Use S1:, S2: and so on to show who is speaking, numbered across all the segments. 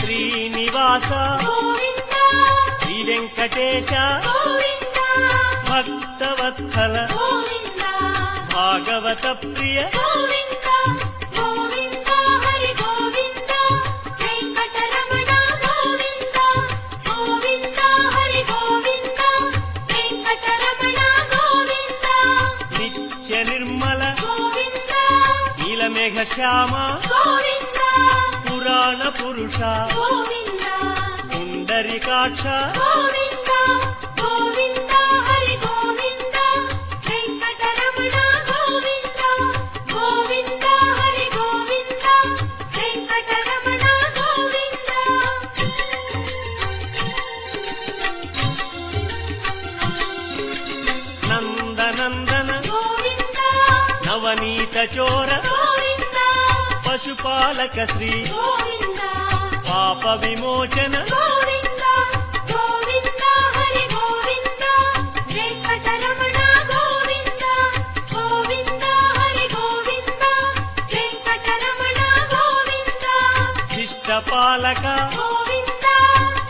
S1: శ్రీనివాస
S2: గోవింద
S1: శ్రీ వెంకటేశ
S2: గోవింద
S1: భక్తవత్సల
S2: గోవింద
S1: భాగవత ప్రియ
S2: గోవింద గోవింద హరి గోవింద వెంకటరమణ గోవింద గోవింద హరి గోవింద వెంకటరమణ గోవింద
S1: నిత్య నిర్మల
S2: గోవింద
S1: నీలమేఘ శ్యామ
S2: గోవింద
S1: పురాణ పురుష
S2: గోవింద
S1: పుండరీకాక్ష
S2: గోవింద గోవింద హరి గోవింద వెంకటరమణ గోవింద గోవింద హరి గోవింద వెంకటరమణ గోవింద
S1: నందనందన
S2: గోవింద
S1: నవనీత చోర
S2: గోవింద
S1: పశుపాలక శ్రీ
S2: గోవింద
S1: పాప విమోచన
S2: గోవింద గోవింద హరి గోవింద వెంకటరమణ గోవింద గోవింద హరి గోవింద వెంకటరమణ గోవింద
S1: శిష్టపాలక
S2: గోవింద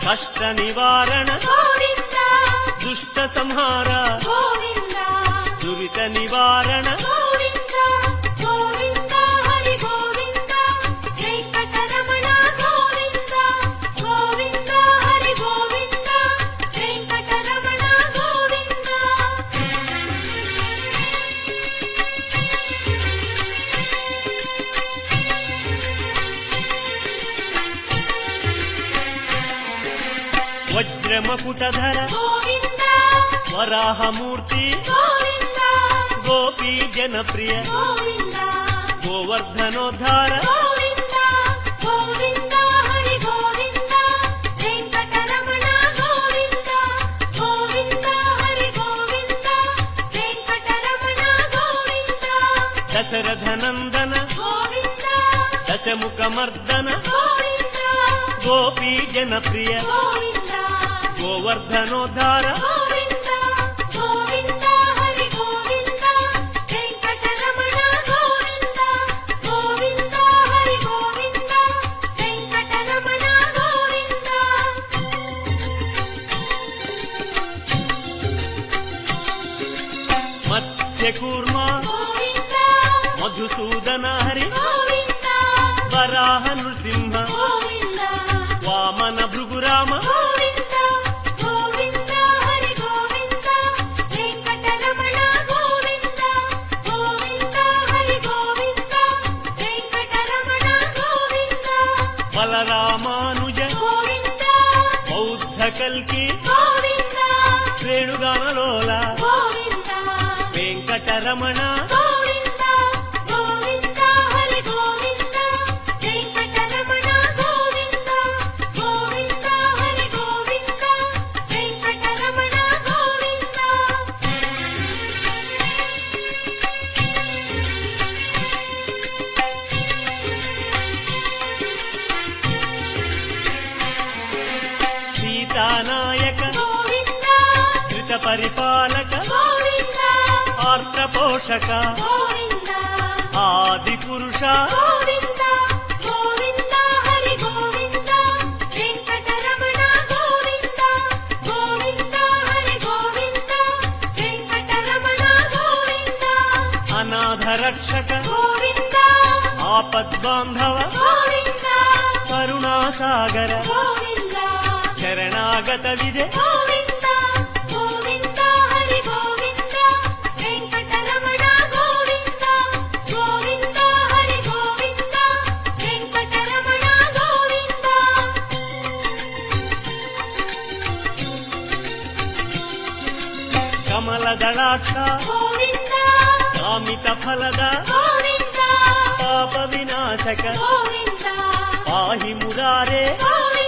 S1: కష్ట నివారణ
S2: గోవింద
S1: దుష్ట సంహార
S2: గోవింద
S1: దురిత నివారణ
S2: గోవింద గోవింద హరి గోవింద వెంకటరమణ గోవింద గోవింద హరి గోవింద వెంకటరమణ గోవింద
S1: వజ్రమకుటధర
S2: గోవింద
S1: వరాహమూర్తి
S2: గోవింద
S1: గోపీ జనప్రియ
S2: గోవింద
S1: గోవర్ధనోద్ధార
S2: గోవింద గోవింద హరి గోవింద వెంకటరమణ గోవింద గోవింద హరి గోవింద వెంకటరమణ గోవింద
S1: దశరథనందన
S2: గోవింద
S1: దశముఖమర్దన
S2: గోవింద
S1: గోపీ జనప్రియ
S2: గోవింద
S1: గోవర్ధనోద్ధార
S2: గోవింద గోవింద హరి గోవింద వెంకటరమణ గోవింద గోవింద హరి గోవింద వెంకటరమణ గోవింద
S1: మత్స్యకూర్మ
S2: గోవింద
S1: మధుసూదన హరి
S2: గోవింద
S1: వరాహ నృసింహ
S2: గోవింద
S1: వామన భృగురామ
S2: గోవింద గోవింద హరి గోవింద వెంకటరమణ గోవింద గోవింద హరి గోవింద వెంకటరమణ గోవింద
S1: బలరామానుజ
S2: గోవింద
S1: బౌద్ధ కల్కి
S2: గోవింద
S1: శ్రేణుగానలోల
S2: గోవింద
S1: వెంకటరమణ
S2: గోవింద గోవింద హరి గోవింద వెంకటరమణ గోవింద గోవింద హరి గోవింద వెంకటరమణ గోవింద
S1: సీతానాయక
S2: గోవింద
S1: శ్రిత పరిపాలక
S2: గోవింద
S1: ఆర్ద్ర పోషక
S2: గోవింద
S1: ఆది పురుష
S2: గోవింద గోవింద హరి గోవింద వెంకటరమణ గోవింద గోవింద హరి గోవింద వెంకటరమణ గోవింద
S1: అనాథ రక్షక
S2: గోవింద
S1: ఆపద్బాంధవ
S2: గోవింద
S1: కరుణాసాగర
S2: గోవింద
S1: శరణాగత విదే
S2: గోవింద గోవింద హరి గోవింద వెంకటరమణ గోవింద గోవింద హరి గోవింద వెంకటరమణ గోవింద
S1: కమలదళాక్ష
S2: గోవింద
S1: కామిత ఫలద
S2: గోవింద
S1: పాప వినాశక
S2: గోవింద
S1: పాహి మురారే
S2: గోవింద